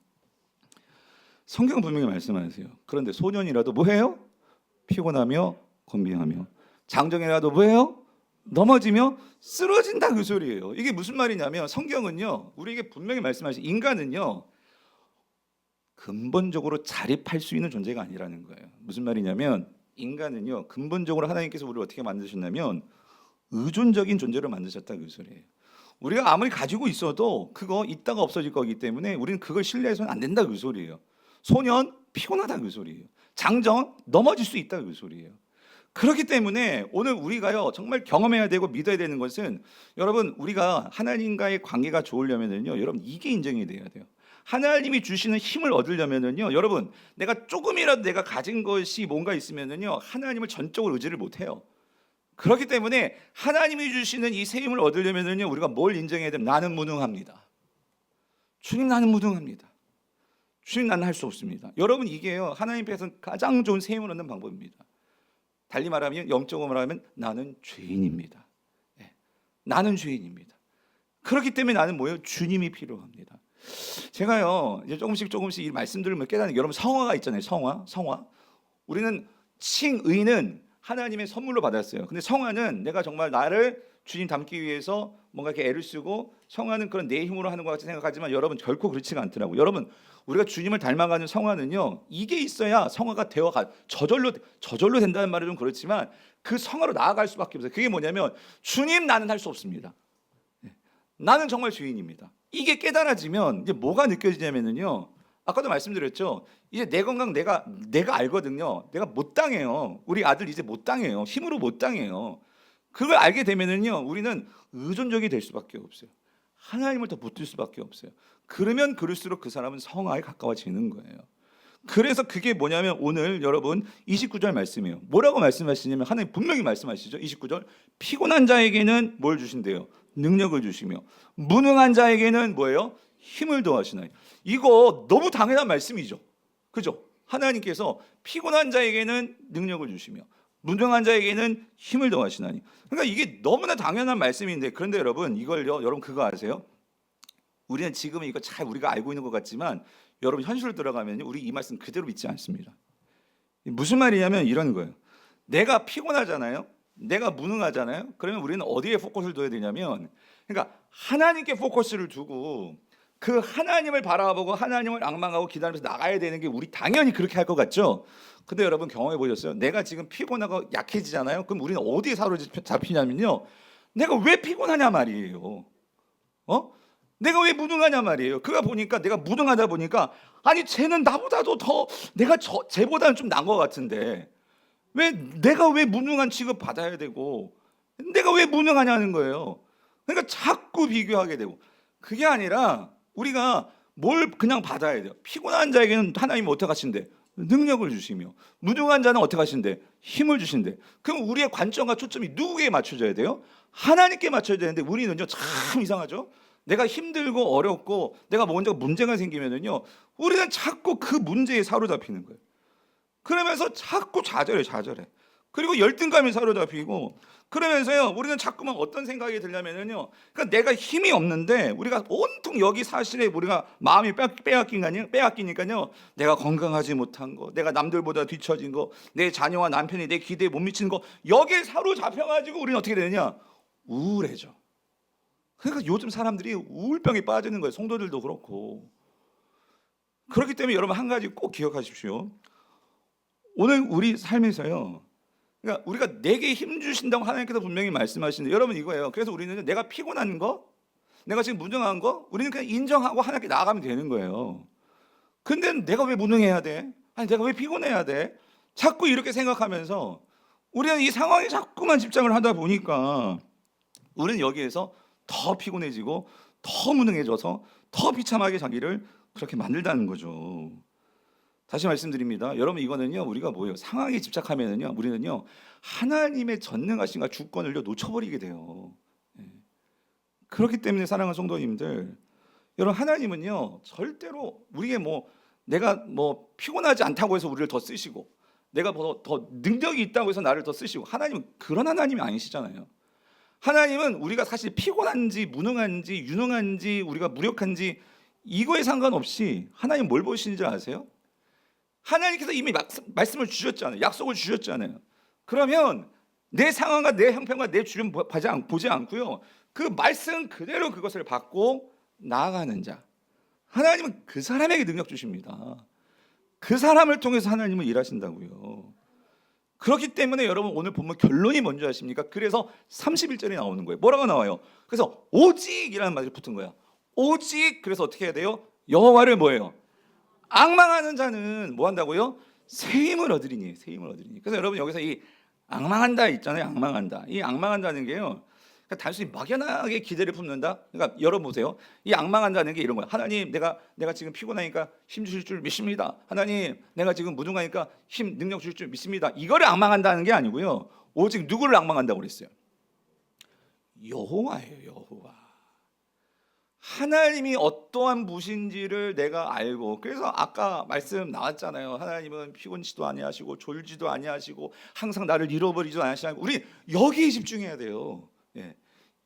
성경 분명히 말씀하세요. 그런데 소년이라도 뭐해요? 피곤하며 곤비하며, 장정이라도 뭐예요? 넘어지며 쓰러진다, 그 소리예요. 이게 무슨 말이냐면 성경은요 우리에게 분명히 말씀하신, 인간은요 근본적으로 자립할 수 있는 존재가 아니라는 거예요. 무슨 말이냐면 인간은요 근본적으로 하나님께서 우리를 어떻게 만드셨냐면 의존적인 존재로 만드셨다, 그 소리예요. 우리가 아무리 가지고 있어도 그거 있다가 없어질 거기 때문에 우리는 그걸 신뢰해서는 안 된다, 그 소리예요. 소년 피곤하다, 그 소리예요. 장정 넘어질 수 있다, 그 소리예요. 그렇기 때문에 오늘 우리가요 정말 경험해야 되고 믿어야 되는 것은, 여러분 우리가 하나님과의 관계가 좋으려면요 여러분 이게 인정이 돼야 돼요. 하나님이 주시는 힘을 얻으려면요 여러분, 내가 조금이라도 내가 가진 것이 뭔가 있으면요 하나님을 전적으로 의지를 못 해요. 그렇기 때문에 하나님이 주시는 이 새 힘을 얻으려면요 우리가 뭘 인정해야 되면, 나는 무능합니다. 주님 나는 무능합니다. 주님 나는 할 수 없습니다. 여러분 이게요 하나님 앞에서는 가장 좋은 새 힘을 얻는 방법입니다. 달리 말하면, 영적으로 말하면 나는 죄인입니다. 네. 나는 죄인입니다. 그렇기 때문에 나는 뭐예요? 주님이 필요합니다. 제가요 이제 조금씩 이 말씀들을 깨닫는 게, 여러분 성화가 있잖아요. 성화. 우리는 칭의는 하나님의 선물로 받았어요. 근데 성화는 내가 정말 나를 주님 닮기 위해서 뭔가 이렇게 애를 쓰고, 성화는 그런 내 힘으로 하는 것 같이 생각하지만 여러분 결코 그렇지가 않더라고요. 여러분 우리가 주님을 닮아가는 성화는요 이게 있어야 성화가 되어가, 저절로 된다는 말은 좀 그렇지만 그 성화로 나아갈 수밖에 없어요. 그게 뭐냐면, 주님 나는 할 수 없습니다. 나는 정말 죄인입니다. 이게 깨달아지면 이제 뭐가 느껴지냐면요, 아까도 말씀드렸죠. 이제 내 건강 내가 알거든요. 내가 못 당해요. 우리 아들 이제 못 당해요. 힘으로 못 당해요. 그걸 알게 되면은요 우리는 의존적이 될 수밖에 없어요. 하나님을 더 붙들 수밖에 없어요. 그러면 그럴수록 그 사람은 성화에 가까워지는 거예요. 그래서 그게 뭐냐면 오늘 여러분 29절 말씀이에요. 뭐라고 말씀하시냐면, 하나님 분명히 말씀하시죠. 29절, 피곤한 자에게는 뭘 주신대요? 능력을 주시며 무능한 자에게는 뭐예요? 힘을 더하시나니. 이거 너무 당연한 말씀이죠. 그죠? 하나님께서 피곤한 자에게는 능력을 주시며 무능한 자에게는 힘을 더하시나니. 그러니까 이게 너무나 당연한 말씀인데, 그런데 여러분 이걸요, 여러분 그거 아세요? 우리는 지금은 이거 잘 우리가 알고 있는 것 같지만 여러분 현실로 들어가면 우리 이 말씀 그대로 믿지 않습니다. 무슨 말이냐면 이런 거예요. 내가 피곤하잖아요. 내가 무능하잖아요. 그러면 우리는 어디에 포커스를 둬야 되냐면, 그러니까 하나님께 포커스를 두고 그 하나님을 바라보고 하나님을 앙망하고 기다리면서 나가야 되는 게 우리 당연히 그렇게 할 것 같죠. 근데 여러분 경험해 보셨어요? 내가 지금 피곤하고 약해지잖아요. 그럼 우리는 어디에 사로잡히냐면요, 내가 왜 피곤하냐 말이에요. 내가 왜 무능하냐 말이에요. 그가 보니까 내가 무능하다 보니까, 아니 쟤는 나보다도 더, 내가 쟤보다는 좀 나은 것 같은데 왜 내가 왜 무능한 취급 받아야 되고 내가 왜 무능하냐는 거예요. 그러니까 자꾸 비교하게 되고, 그게 아니라 우리가 뭘 그냥 받아야 돼요. 피곤한 자에게는 하나님이 어떻게 하신대? 능력을 주시며 무능한 자는 어떻게 하신대? 힘을 주신대. 그럼 우리의 관점과 초점이 누구에게 맞춰져야 돼요? 하나님께 맞춰야 되는데 우리는요 참 이상하죠. 내가 힘들고 어렵고 내가 뭔가 문제가 생기면은요 우리는 자꾸 그 문제에 사로잡히는 거예요. 그러면서 자꾸 좌절해. 그리고 열등감이 사로잡히고, 그러면서요 우리는 자꾸만 어떤 생각이 들냐면은요, 그러니까 내가 힘이 없는데 우리가 온통 여기 사실에 우리가 마음이 빼앗기니까요, 내가 건강하지 못한 거, 내가 남들보다 뒤처진 거, 내 자녀와 남편이 내 기대에 못 미치는 거, 여기에 사로잡혀가지고 우리는 어떻게 되느냐? 우울해져. 그러니까 요즘 사람들이 우울병에 빠지는 거예요. 성도들도 그렇고. 그렇기 때문에 여러분 한 가지 꼭 기억하십시오. 오늘 우리 삶에서요, 그러니까 우리가 내게 힘 주신다고 하나님께서 분명히 말씀하시는데, 여러분 이거예요. 그래서 우리는 내가 피곤한 거, 내가 지금 무능한 거, 우리는 그냥 인정하고 하나님께 나아가면 되는 거예요. 근데 내가 왜 무능해야 돼? 아니 내가 왜 피곤해야 돼? 자꾸 이렇게 생각하면서 우리는 이 상황에 자꾸만 집착을 하다 보니까 우리는 여기에서 더 피곤해지고 더 무능해져서 더 비참하게 자기를 그렇게 만들다는 거죠. 다시 말씀드립니다. 여러분 이거는요 우리가 뭐예요? 상황에 집착하면은요 우리는요 하나님의 전능하신과 주권을요 놓쳐버리게 돼요. 그렇기 때문에 사랑하는 성도님들, 여러분 하나님은요 절대로 우리의 내가 피곤하지 않다고 해서 우리를 더 쓰시고 내가 더 능력이 있다고 해서 나를 더 쓰시고, 하나님은 그런 하나님이 아니시잖아요. 하나님은 우리가 사실 피곤한지 무능한지 유능한지 우리가 무력한지 이거에 상관없이 하나님 뭘 보시는지 아세요? 하나님께서 이미 말씀을 주셨잖아요. 약속을 주셨잖아요. 그러면 내 상황과 내 형편과 내 주변 보지 않고요, 그 말씀 그대로 그것을 받고 나아가는 자, 하나님은 그 사람에게 능력 주십니다. 그 사람을 통해서 하나님은 일하신다고요. 그렇기 때문에 여러분 오늘 보면 결론이 뭔지 아십니까? 그래서 31절에 나오는 거예요. 뭐라고 나와요? 그래서 오직이라는 말이 붙은 거야. 오직. 그래서 어떻게 해야 돼요? 여호와를 뭐예요? 앙망하는 자는 뭐 한다고요? 새 힘을 얻으리니. 새 힘을 얻으리니. 그래서 여러분 여기서 이 앙망한다 있잖아요. 앙망한다. 이 앙망한다는 게요, 그러니까 단순히 막연하게 기대를 품는다. 그러니까 여러분 보세요. 이 앙망한다는 게 이런 거야. 하나님 내가 지금 피곤하니까 힘 주실 줄 믿습니다. 하나님 내가 지금 무능하니까 능력 주실 줄 믿습니다. 이거를 앙망한다는 게 아니고요, 오직 누구를 앙망한다고 그랬어요? 여호와예요. 여호와. 하나님이 어떠한 분인지를 내가 알고, 그래서 아까 말씀 나왔잖아요. 하나님은 피곤치도 아니하시고 졸지도 아니하시고 항상 나를 잃어버리지도 아니하시고, 우리 여기에 집중해야 돼요.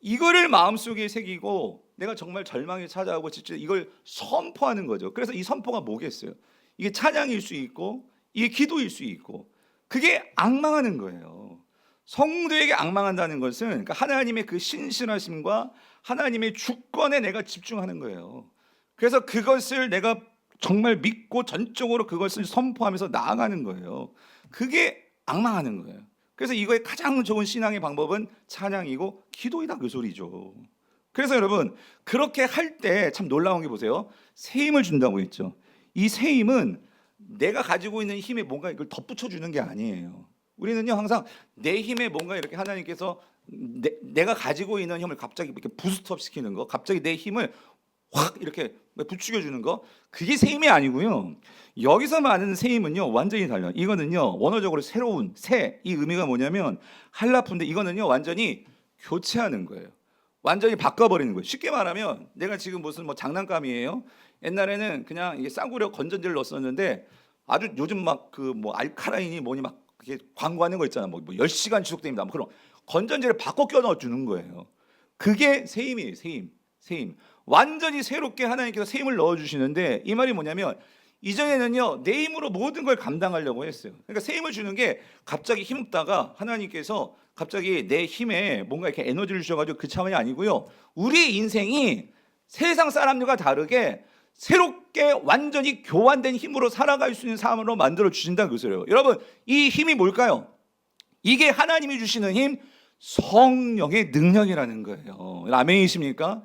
이거를 마음속에 새기고 내가 정말 절망이 찾아오고 진짜 이걸 선포하는 거죠. 그래서 이 선포가 뭐겠어요? 이게 찬양일 수 있고 이게 기도일 수 있고, 그게 앙망하는 거예요. 성도에게 앙망한다는 것은 그러니까 하나님의 그 신실하심과 하나님의 주권에 내가 집중하는 거예요. 그래서 그것을 내가 정말 믿고 전적으로 그것을 선포하면서 나아가는 거예요. 그게 앙망하는 거예요. 그래서 이거의 가장 좋은 신앙의 방법은 찬양이고 기도이다, 그 소리죠. 그래서 여러분 그렇게 할 때 참 놀라운 게 보세요. 새 힘을 준다고 했죠. 이 새 힘은 내가 가지고 있는 힘에 뭔가 이걸 덧붙여 주는 게 아니에요. 우리는요 항상 내 힘에 뭔가 이렇게 하나님께서 내가 가지고 있는 힘을 갑자기 이렇게 부스트업 시키는 거, 갑자기 내 힘을 확 이렇게 부추겨 주는 거, 그게 새 힘이 아니고요. 여기서 말하는 새 힘은요 완전히 달라요. 이거는요 원어적으로 새로운, 새, 이 의미가 뭐냐면 할라푼데, 이거는요 완전히 교체하는 거예요. 완전히 바꿔버리는 거예요. 쉽게 말하면 내가 지금 무슨 뭐 장난감이에요. 옛날에는 그냥 이게 싸구려 건전지를 넣었었는데 아주 요즘 막 그 뭐 알카라인이 뭐니 막 그게 광고하는 거 있잖아. 뭐 10시간 지속됩니다. 뭐 그런 건전지를 바꿔 껴 넣어 주는 거예요. 그게 새 힘이에요. 새 힘. 새 힘. 완전히 새롭게 하나님께서 새 힘을 넣어 주시는데 이 말이 뭐냐면 이전에는요 내 힘으로 모든 걸 감당하려고 했어요. 그러니까 새 힘을 주는 게 갑자기 힘없다가 하나님께서 갑자기 내 힘에 뭔가 이렇게 에너지를 주셔가지고 그 차원이 아니고요. 우리 인생이 세상 사람들과 다르게 새롭게 완전히 교환된 힘으로 살아갈 수 있는 삶으로 만들어 주신다는 것이에요. 여러분 이 힘이 뭘까요? 이게 하나님이 주시는 힘, 성령의 능력이라는 거예요. 아멘이십니까?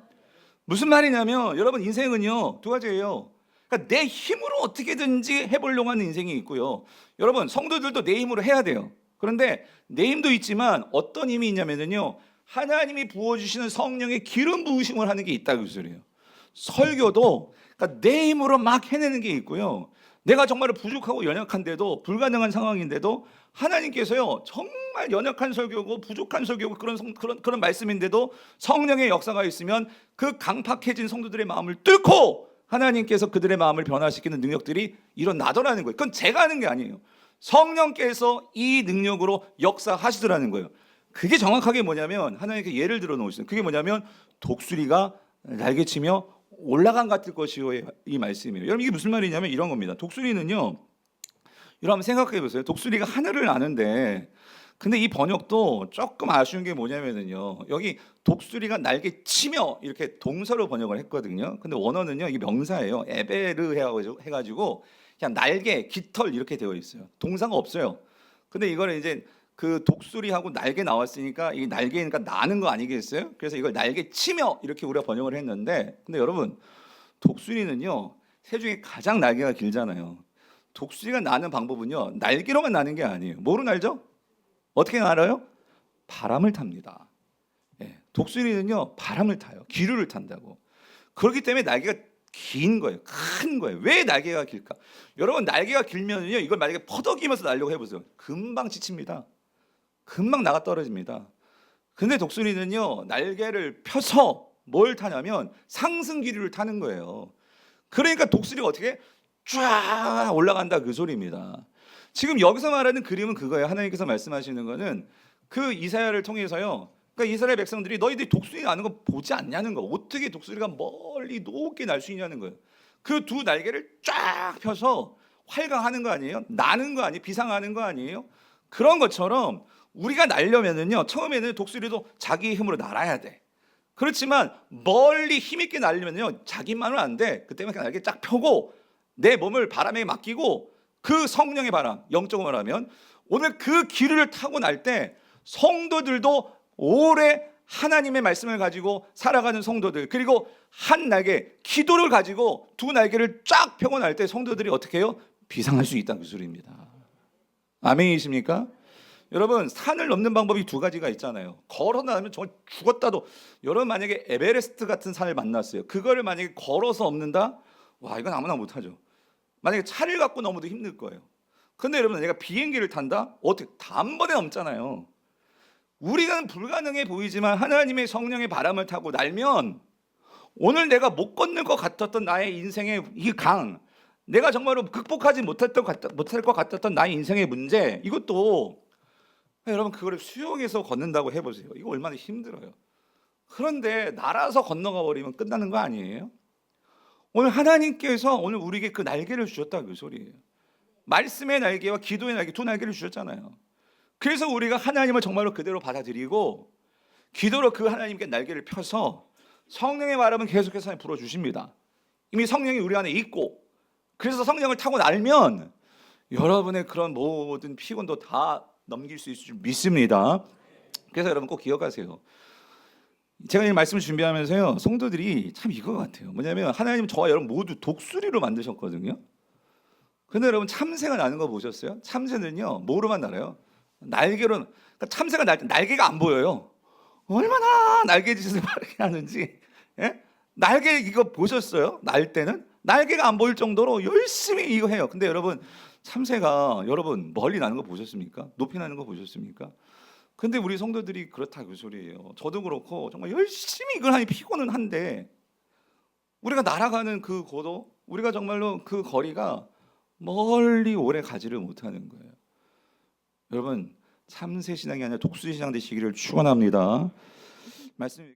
무슨 말이냐면 여러분 인생은요 두 가지예요. 그러니까 내 힘으로 어떻게든지 해보려고 하는 인생이 있고요. 여러분 성도들도 내 힘으로 해야 돼요. 그런데 내 힘도 있지만 어떤 힘이 있냐면요 하나님이 부어주시는 성령의 기름 부으심을 하는 게 있다고 그 소리예요. 설교도 그러니까 내 힘으로 막 해내는 게 있고요. 내가 정말 부족하고 연약한데도 불가능한 상황인데도 하나님께서요 정말 연약한 설교고 부족한 설교고 그런 말씀인데도 성령의 역사가 있으면 그 강팍해진 성도들의 마음을 뚫고 하나님께서 그들의 마음을 변화시키는 능력들이 일어나더라는 거예요. 그건 제가 하는 게 아니에요. 성령께서 이 능력으로 역사하시더라는 거예요. 그게 정확하게 뭐냐면 하나님께 예를 들어 놓으시는 그게 뭐냐면 독수리가 날개치며 올라간 같을 것이요 이 말씀이에요. 여러분 이게 무슨 말이냐면 이런 겁니다. 독수리는요 여러분 한번 생각해 보세요. 독수리가 하늘을 나는데 근데 이 번역도 조금 아쉬운 게 뭐냐면요 여기 독수리가 날개 치며 이렇게 동사로 번역을 했거든요. 근데 원어는요 이게 명사예요. 에베르 해가지고 그냥 날개, 깃털 이렇게 되어 있어요. 동사가 없어요. 근데 이거를 이제 그 독수리하고 날개 나왔으니까 이 날개니까 나는 거 아니겠어요? 그래서 이걸 날개 치며 이렇게 우리가 번역을 했는데 근데 여러분 독수리는요 새 중에 가장 날개가 길잖아요. 독수리가 나는 방법은요 날개로만 나는 게 아니에요. 뭐로 날죠? 어떻게 날아요? 바람을 탑니다. 예, 독수리는요 바람을 타요. 기류를 탄다고. 그렇기 때문에 날개가 긴 거예요. 큰 거예요. 왜 날개가 길까? 여러분 날개가 길면요 이걸 만약에 퍼덕이면서 날려고 해보세요. 금방 지칩니다. 금방 나가 떨어집니다. 근데 독수리는요 날개를 펴서 뭘 타냐면 상승 기류를 타는 거예요. 그러니까 독수리가 어떻게 쫙 올라간다 그 소리입니다. 지금 여기서 말하는 그림은 그거예요. 하나님께서 말씀하시는 거는 그 이사야를 통해서요. 그러니까 이스라엘 백성들이 너희들이 독수리 나는 거 보지 않냐는 거. 어떻게 독수리가 멀리 높게 날 수 있냐는 거예요. 그 두 날개를 쫙 펴서 활강하는 거 아니에요? 나는 거 아니에요? 비상하는 거 아니에요? 그런 것처럼 우리가 날려면은요 처음에는 독수리도 자기 힘으로 날아야 돼. 그렇지만 멀리 힘있게 날리면요 자기만은 안 돼. 그때는 그냥 날개 쫙 펴고 내 몸을 바람에 맡기고 그 성령의 바람, 영적으로 말하면 오늘 그 기류를 타고 날 때 성도들도 오래 하나님의 말씀을 가지고 살아가는 성도들 그리고 한 날개 기도를 가지고 두 날개를 쫙 펴고 날 때 성도들이 어떻게 해요? 비상할 수 있다는 그 소리입니다. 아멘이십니까? 여러분 산을 넘는 방법이 두 가지가 있잖아요. 걸어 나가면 정말 죽었다도 여러분 만약에 에베레스트 같은 산을 만났어요. 그거를 만약에 걸어서 넘는다? 와 이건 아무나 못하죠. 만약에 차를 갖고 넘어도 힘들 거예요. 근데 여러분 내가 비행기를 탄다? 어떻게 단번에 넘잖아요. 우리는 불가능해 보이지만 하나님의 성령의 바람을 타고 날면 오늘 내가 못 건널 것 같았던 나의 인생의 이 강 내가 정말로 극복하지 못할 것 같았던 나의 인생의 문제 이것도 여러분 그거를 수영해서 걷는다고 해보세요. 이거 얼마나 힘들어요. 그런데 날아서 건너가 버리면 끝나는 거 아니에요? 오늘 하나님께서 오늘 우리에게 그 날개를 주셨다 그 소리예요. 말씀의 날개와 기도의 날개 두 날개를 주셨잖아요. 그래서 우리가 하나님을 정말로 그대로 받아들이고 기도로 그 하나님께 날개를 펴서 성령의 바람은 계속해서 불어주십니다. 이미 성령이 우리 안에 있고 그래서 성령을 타고 날면 여러분의 그런 모든 피곤도 다 넘길 수 있을 줄 믿습니다. 그래서 여러분 꼭 기억하세요. 제가 이 말씀을 준비하면서요 성도들이 참 이거 같아요. 뭐냐면 하나님 저와 여러분 모두 독수리로 만드셨거든요. 근데 여러분 참새가 나는 거 보셨어요? 참새는요 뭐로만 날아요? 날개로. 그러니까 참새가 날 때 날개가 안 보여요. 얼마나 날개짓을 빠르게 하는지. 예? 날개 이거 보셨어요? 날 때는 날개가 안 보일 정도로 열심히 이거 해요. 근데 여러분 참새가 여러분 멀리 나는 거 보셨습니까? 높이 나는 거 보셨습니까? 근데 우리 성도들이 그렇다 그 소리예요. 저도 그렇고 정말 열심히 이걸 하니 피곤은 한데 우리가 날아가는 그 고도, 우리가 정말로 그 거리가 멀리 오래 가지를 못하는 거예요. 여러분 참새 신앙이 아니라 독수리 신앙 되시기를 축원합니다. 말씀